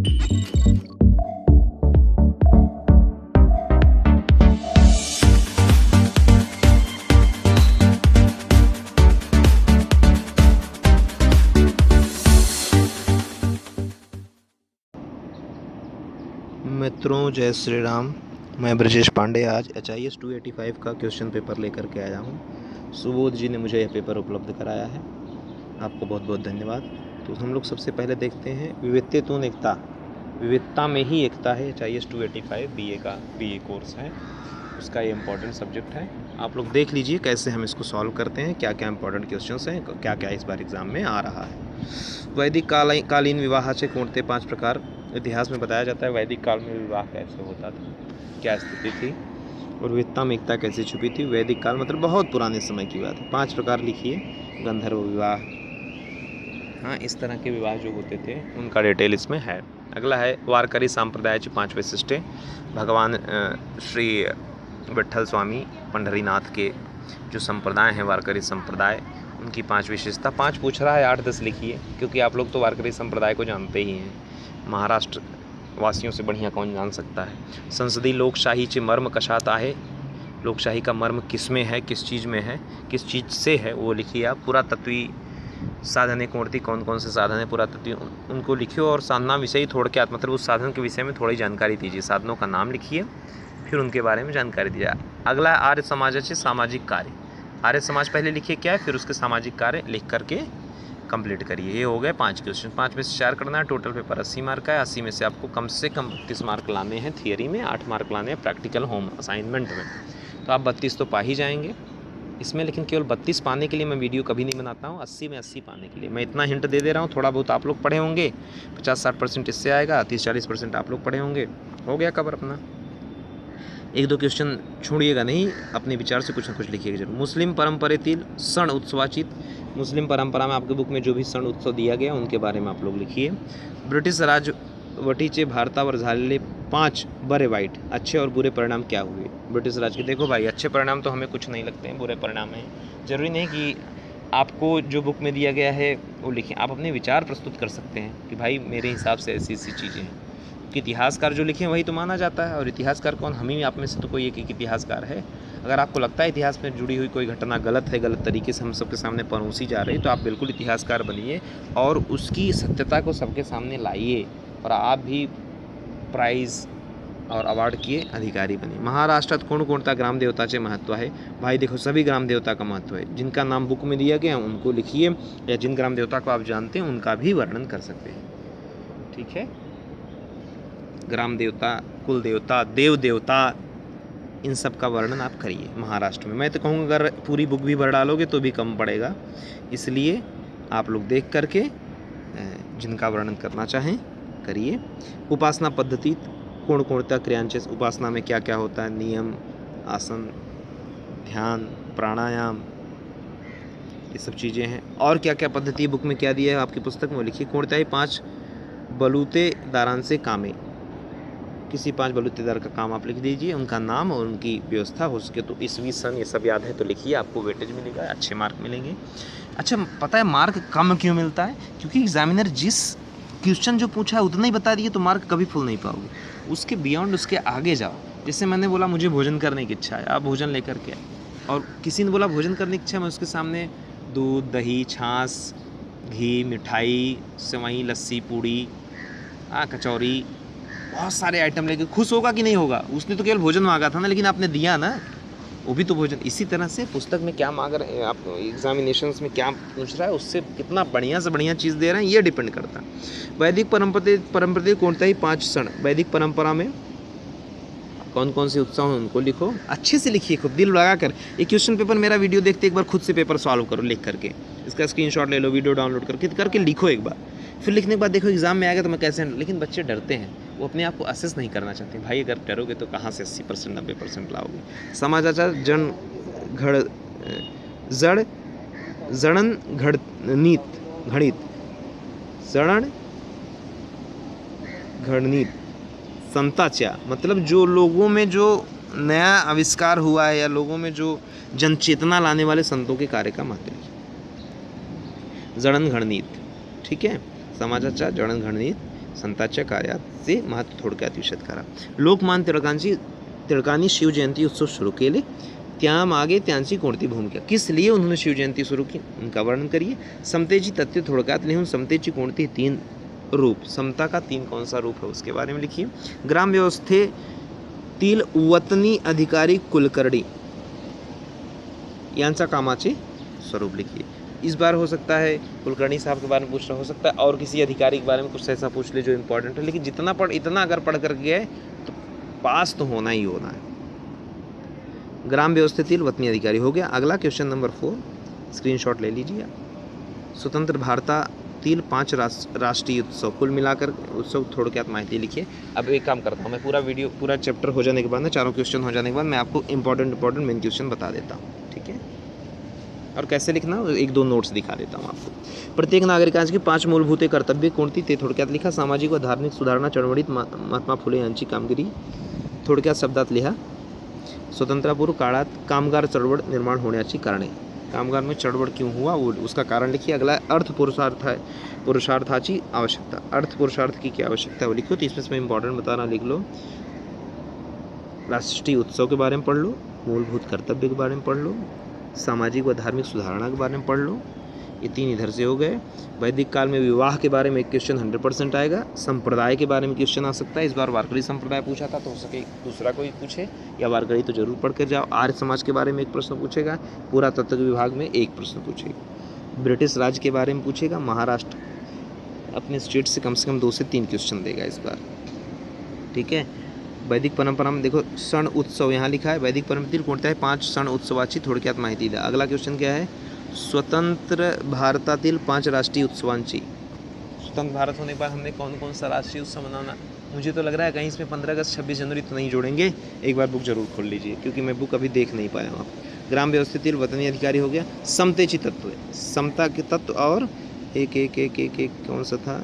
मित्रों जय श्री राम। मैं ब्रजेश पांडे आज HIS 285 का क्वेश्चन पेपर लेकर के आया हूँ। सुबोध जी ने मुझे यह पेपर उपलब्ध कराया है, आपको बहुत बहुत धन्यवाद। तो हम लोग सबसे पहले देखते हैं विविधतापूर्ण एकता। विविधता में ही एकता है। HIS 285 BA कोर्स है, उसका ये इम्पोर्टेंट सब्जेक्ट है। आप लोग देख लीजिए कैसे हम इसको सॉल्व करते हैं, क्या क्या इंपॉर्टेंट क्वेश्चंस हैं, क्या क्या इस बार एग्जाम में आ रहा है। वैदिक कालीन विवाहाचे कोणते 5 प्रकार। इतिहास में बताया जाता है वैदिक काल में विवाह कैसे होता था, क्या स्थिति थी, और विविधता में एकता कैसे छुपी थी। वैदिक काल मतलब बहुत पुराने समय की बात है। 5 प्रकार लिखिए। गंधर्व विवाह, हाँ इस तरह के विवाह जो होते थे उनका डिटेल इसमें है। अगला है वारकरी संप्रदायाची 5 वैशिष्ट्य। भगवान श्री विठल स्वामी पंढरीनाथ के जो संप्रदाय हैं वारकरी संप्रदाय, उनकी 5 विशेषता। 5 पूछ रहा है, 8-10 लिखिए, क्योंकि आप लोग तो वारकरी संप्रदाय को जानते ही हैं। महाराष्ट्र वासियों से बढ़िया कौन जान सकता है। संसदीय लोकशाही चे मर्म कशात आहे। लोकशाही का मर्म किस में है, किस चीज़ में है, किस चीज़ से है, वो लिखिए आप। पुरातत्वीय साधने कोणती, कौन कौन से साधन है पुरातत्वीय, उनको लिखिए। और साधना विषय थोड़क्यात, मतलब उस साधन के विषय में थोड़ी जानकारी दीजिए। साधनों का नाम लिखिए, फिर उनके बारे में जानकारी दीजिए। अगला है आर्य समाजाचे सामाजिक कार्य। आर्य समाज पहले लिखिए क्या है, फिर उसके सामाजिक कार्य लिख करके कंप्लीट करिए। ये हो गए 5 क्वेश्चन। 5 में से 4 करना है। टोटल पेपर 80 मार्क का है। 80 में से आपको कम से कम 32 मार्क लाने हैं थियरी में, 8 मार्क लाने हैं प्रैक्टिकल होम असाइनमेंट में। तो आप 32 तो पा ही जाएंगे इसमें, लेकिन केवल 32 पाने के लिए मैं वीडियो कभी नहीं बनाता हूँ। 80 में 80 पाने के लिए मैं इतना हिंट दे दे रहा हूँ। थोड़ा बहुत आप लोग पढ़े होंगे, 50-60% इससे आएगा, 30-40% आप लोग पढ़े होंगे। हो गया कवर अपना। 1-2 क्वेश्चन छोड़िएगा नहीं, अपने विचार से कुछ ना कुछ लिखिएगा जरूर। मुस्लिम परंपरेतील सण उत्सवाचित। मुस्लिम परंपरा में आपके बुक में जो भी सण उत्सव दिया गया उनके बारे में आप लोग लिखिए। ब्रिटिश राजवटीचे भारतावर झालेले 5 बड़े वाईट, अच्छे और बुरे परिणाम क्या हुए। ब्रिटिश राज के देखो भाई, अच्छे परिणाम तो हमें कुछ नहीं लगते हैं, बुरे परिणाम हैं। जरूरी नहीं कि आपको जो बुक में दिया गया है वो लिखें, आप अपने विचार प्रस्तुत कर सकते हैं कि भाई मेरे हिसाब से ऐसी ऐसी चीज़ें हैं। कि इतिहासकार जो लिखे वही तो माना जाता है, और इतिहासकार कौन, हम ही आप में से तो कोई एक इतिहासकार है। अगर आपको लगता है इतिहास में जुड़ी हुई कोई घटना गलत है, गलत तरीके से हम सबके सामने परोसी जा रही है, तो आप बिल्कुल इतिहासकार बनिए और उसकी सत्यता को सबके सामने लाइए, और आप भी प्राइज़ और अवार्ड के अधिकारी बने। महाराष्ट्रात कोणकोणता ग्राम देवताचे महत्व है। भाई देखो, सभी ग्राम देवता का महत्व है। जिनका नाम बुक में दिया गया उनको लिखिए, या जिन ग्राम देवता को आप जानते हैं उनका भी वर्णन कर सकते हैं। ठीक है, ग्राम देवता, कुल देवता, देव देवता, इन सब का वर्णन आप करिए महाराष्ट्र में। मैं तो कहूँगा अगर पूरी बुक भी भर डालोगे तो भी कम पड़ेगा, इसलिए आप लोग देख करके जिनका वर्णन करना चाहें करिए। उपासना पद्धति कोणकोणत्या क्रियांचे, उपासना में क्या क्या होता है, नियम, आसन, ध्यान, प्राणायाम, ये सब चीज़ें हैं। और क्या क्या पद्धति बुक में क्या दिया है आपकी पुस्तक में लिखिए। कोणत्याही 5 बलुतेदारांचे कामे, किसी 5 बलुतेदार का काम आप लिख दीजिए, उनका नाम और उनकी व्यवस्था। हो सके तो ईस्वी सन ये सब याद है तो लिखिए, आपको वेटेज मिलेगा, अच्छे मार्क मिलेंगे। अच्छा, पता है मार्क कम क्यों मिलता है? क्योंकि एग्जामिनर जिस क्वेश्चन जो पूछा है उतना ही बता दिए तो मार्क कभी फुल नहीं पाओगे। उसके बियॉन्ड, उसके आगे जाओ। जैसे मैंने बोला मुझे भोजन करने की इच्छा है, आप भोजन लेकर के आए, और किसी ने बोला भोजन करने की इच्छा है, मैं उसके सामने दूध, दही, छाछ, घी, मिठाई, सेवई, लस्सी, पूड़ी, कचौरी, बहुत सारे आइटम लेके खुश होगा कि नहीं होगा? उसने तो केवल भोजन मांगा था ना, लेकिन आपने दिया ना, वो भी तो भोजन। इसी तरह से पुस्तक में क्या मांग रहे हैं आप, एग्जामिनेशंस में क्या पूछ रहा है, उससे कितना बढ़िया से बढ़िया चीज़ दे रहे हैं ये डिपेंड करता है। वैदिक परंपरा कोणत्याही 5 सण। वैदिक परंपरा में कौन कौन से उत्सव हैं उनको लिखो, अच्छे से लिखिए, खूब दिल लगा कर। एक क्वेश्चन पेपर मेरा वीडियो देखते एक बार खुद से पेपर सॉल्व करो लिख करके, इसका स्क्रीनशॉट ले लो, वीडियो डाउनलोड करके लिखो एक बार। फिर लिखने के बाद देखो एग्जाम में आएगा तो मैं कैसे, लेकिन बच्चे डरते हैं, वो अपने आप को असेस नहीं करना चाहते। भाई अगर डरोगे तो कहाँ से 80% 90% लाओगे। समाजाचार जड़न घड़नीत संताच्या, मतलब जो लोगों में जो नया आविष्कार हुआ है या लोगों में जो जन चेतना लाने वाले संतों के कार्य का महत्व। जड़न घड़नीत, ठीक है, समाजाचार जड़न घड़नीत संतांच्या कार्याचे महत्त्व थोडक्यात विशद करा. लोकमान्य टिळकांनी शिवजयंती उत्सव सुरू केले, त्यामागे त्यांची कोणती भूमिका, किस लिए उन्होंने शिवजयंती सुरू की, उनका वर्णन करिए. समतेची तत्त्वे थोडक्यात लिहून समतेची कोणती 3 रूप, समता का 3 कौन सा रूप है उसके बारे में लिखिए. ग्राम व्यवस्थेतील वतनी अधिकारी कुलकर्णी यांचा कामाचे स्वरूप लिखिए. इस बार हो सकता है कुलकर्णी साहब के बारे में पूछना, हो सकता है और किसी अधिकारी के बारे में कुछ ऐसा पूछ ले जो इम्पोर्टेंट है, लेकिन इतना अगर पढ़ कर गए तो पास तो होना ही होना है. ग्राम व्यवस्थेतील वतनी अधिकारी हो गया. अगला क्वेश्चन नंबर 4 स्क्रीनशॉट ले लीजिए. स्वतंत्र भारतातील 5 राष्ट्रीय उत्सव, कुल मिलाकर उत्सव थोडक्यात माहिती लिखिए. अब एक काम करता हूँ, मैं पूरा चैप्टर हो जाने के बाद ना, चारों क्वेश्चन हो जाने के बाद मैं आपको इंपॉर्टेंट मेन क्वेश्चन बता देता हूँ. ठीक है, और कैसे लिखना 1-2 नोट्स दिखा देता हूँ आपको. प्रत्येक नागरिकांची 5 मूलभूत कर्तव्ये कोणती ते थोडक्यात लिखा. सामाजिक व धार्मिक सुधारणा चळवळीत महात्मा फुले यांची कामगिरी थोडक्यात शब्दात लिहा. स्वतंत्रपूर्व काळात कामगार चळवळ निर्माण होण्याची कारणे, कामगार में चळवळ क्यों हुआ वो उसका कारण लिखिए. अगला अर्थ पुरुषार्थाची आवश्यकता, अर्थ पुरुषार्थ की क्या आवश्यकता है वो लिखो. तो इसमें से मैं इंपॉर्टेंट बताना लिख लो. राष्ट्रीय उत्सव के बारे में पढ़ लो, मूलभूत कर्तव्य के बारे में पढ़ लो, सामाजिक व धार्मिक सुधारणा के बारे में पढ़ लो. ये 3 इधर से हो गए. वैदिक काल में विवाह के बारे में एक क्वेश्चन 100% आएगा. संप्रदाय के बारे में क्वेश्चन आ सकता है. इस बार वारकरी संप्रदाय पूछा था, तो हो सके दूसरा कोई पूछे, या वारकरी तो जरूर पढ़ कर जाओ. आर्य समाज के बारे में एक प्रश्न पूछेगा. पुरातत्व विभाग में एक प्रश्न पूछेगा. ब्रिटिश राज के बारे में पूछेगा. महाराष्ट्र अपने स्टेट से कम 2 से 3 क्वेश्चन देगा इस बार. ठीक है. वैदिक परंपरा में देखो सण उत्सव यहाँ लिखा है. वैदिक परंपरेतील कोणत्याही 5 सण उत्सवाची थोडक्यात माहिती द्या. अगला क्वेश्चन क्या है, स्वतंत्र भारतातील 5 राष्ट्रीय उत्सवांची. स्वतंत्र भारत होने के बाद हमने कौन कौन सा राष्ट्रीय उत्सव मनाना, मुझे तो लग रहा है कहीं इसमें 15 अगस्त 26 जनवरी तो नहीं जोड़ेंगे. एक बार बुक जरूर खोल लीजिए, क्योंकि मैं बुक अभी देख नहीं पाया हूँ. ग्राम व्यवस्थेतील वतनी अधिकारी हो गया. समतेची तत्व है, समता के तत्व, और एक कौन सा था,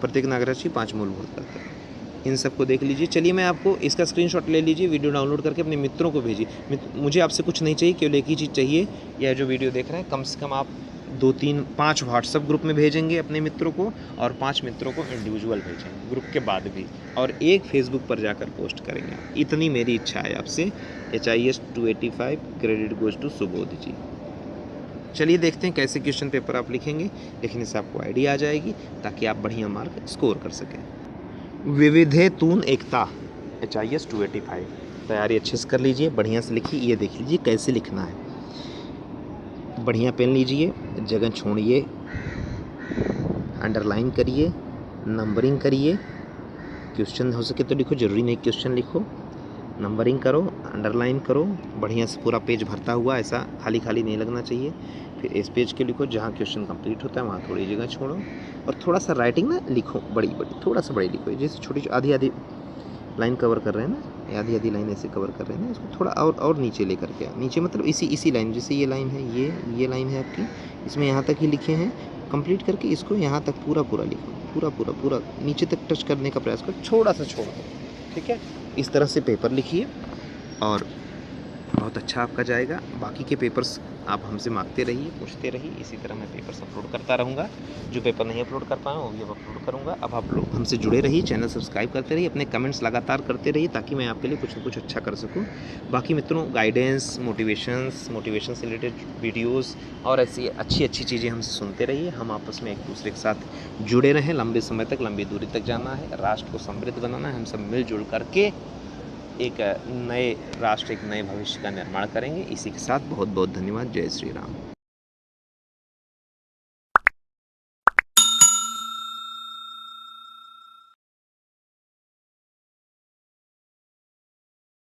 प्रत्येक नागरिकाची 5 मूलभूत कर्तव्य. इन सबको देख लीजिए. चलिए मैं आपको इसका स्क्रीनशॉट ले लीजिए, वीडियो डाउनलोड करके अपने मित्रों को भेजिए. मुझे आपसे कुछ नहीं चाहिए, केवल एक ही चीज़ चाहिए. यह जो वीडियो देख रहे हैं, कम से कम आप 2, 3, 5 व्हाट्सएप ग्रुप में भेजेंगे अपने मित्रों को, और 5 मित्रों को इंडिविजुअल भेजेंगे ग्रुप के बाद भी, और एक फेसबुक पर जाकर पोस्ट करेंगे. इतनी मेरी इच्छा है आपसे. HIS 285 credit goes to Subodh ji. चलिए देखते हैं कैसे क्वेश्चन पेपर आप लिखेंगे. लिखने से आपको आइडिया आ जाएगी, ताकि आप बढ़िया मार्क स्कोर कर सकें. विविधेतून एकता, HIS 285. तैयारी अच्छे से कर लीजिए, बढ़िया से लिखिए. ये देख लीजिए कैसे लिखना है. बढ़िया पेन लीजिए, जगह छोड़िए, अंडरलाइन करिए, नंबरिंग करिए. क्वेश्चन हो सके तो लिखो, ज़रूरी नहीं क्वेश्चन लिखो. नंबरिंग करो, अंडरलाइन करो, बढ़िया से पूरा पेज भरता हुआ, ऐसा खाली खाली नहीं लगना चाहिए. फिर इस पेज के लिखो, जहाँ क्वेश्चन कंप्लीट होता है वहाँ थोड़ी जगह छोड़ो, और थोड़ा सा राइटिंग ना लिखो, बड़ी थोड़ा सा बड़ी लिखो. जैसे छोटी आधी लाइन कवर कर रहे हैं ना, आधी लाइन ऐसे कवर कर रहे हैं ना, इसको थोड़ा और नीचे लेकर के, नीचे मतलब इसी लाइन, जैसे ये लाइन है, ये लाइन है आपकी, इसमें यहाँ तक ही लिखे हैं. कंप्लीट करके इसको यहाँ तक पूरा लिखो, पूरा नीचे तक टच करने का प्रयास करो, थोड़ा सा छोड़ दो. ठीक है, इस तरह से पेपर लिखिए और बहुत अच्छा आपका जाएगा. बाकी के पेपर्स आप हमसे मांगते रहिए, पूछते रहिए. इसी तरह मैं पेपर्स अपलोड करता रहूँगा. जो पेपर नहीं अपलोड कर पाया वो भी अब अपलोड करूँगा. अब आप लोग हमसे जुड़े रहिए, चैनल सब्सक्राइब करते रहिए, अपने कमेंट्स लगातार करते रहिए, ताकि मैं आपके लिए कुछ न कुछ अच्छा कर सकूँ. बाकी मित्रों, गाइडेंस, मोटिवेशन से रिलेटेड वीडियोज़ और ऐसी अच्छी चीज़ें हमसे सुनते रहिए. हम आपस में एक दूसरे के साथ जुड़े रहें. लंबे समय तक, लंबी दूरी तक जाना है, राष्ट्र को समृद्ध बनाना है. हम सब मिलजुल करके एक नए राष्ट्र, एक नए भविष्य का निर्माण करेंगे. इसी के साथ बहुत बहुत धन्यवाद. जय श्री राम.